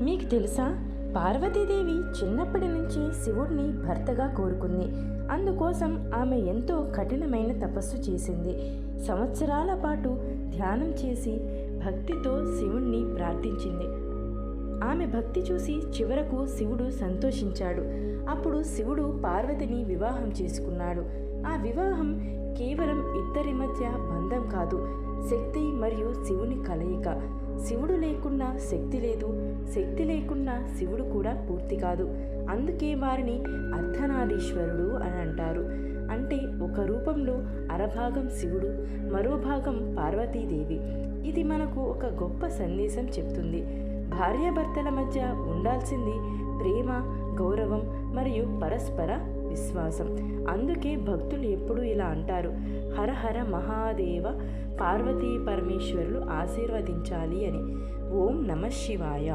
మీకు తెలుసా, పార్వతీదేవి చిన్నప్పటి నుంచి శివుడిని భర్తగా కోరుకుంది. అందుకోసం ఆమె ఎంతో కఠినమైన తపస్సు చేసింది. సంవత్సరాల పాటు ధ్యానం చేసి భక్తితో శివుణ్ణి ప్రార్థించింది. ఆమె భక్తి చూసి చివరకు శివుడు సంతోషించాడు. అప్పుడు శివుడు పార్వతిని వివాహం చేసుకున్నాడు. ఆ వివాహం కేవలం ఇద్దరి మధ్య బంధం కాదు, శక్తి మరియు శివుని కలయిక. శివుడు లేకున్నా శక్తి లేదు, శక్తి లేకున్నా శివుడు కూడా పూర్తి కాదు. అందుకే వారిని అర్ధనారీశ్వరుడు అని అంటారు. అంటే ఒక రూపంలో అరభాగం శివుడు, మరో భాగం పార్వతీదేవి. ఇది మనకు ఒక గొప్ప సందేశం చెప్తుంది. భార్యాభర్తల మధ్య ఉండాల్సింది ప్రేమ, గౌరవం మరియు పరస్పర విశ్వాసం. అందుకే భక్తులు ఎప్పుడూ ఇలా అంటారు, హర హర మహాదేవ, పార్వతీ పరమేశ్వరులు ఆశీర్వదించాలి అని. ఓం నమః శివాయ.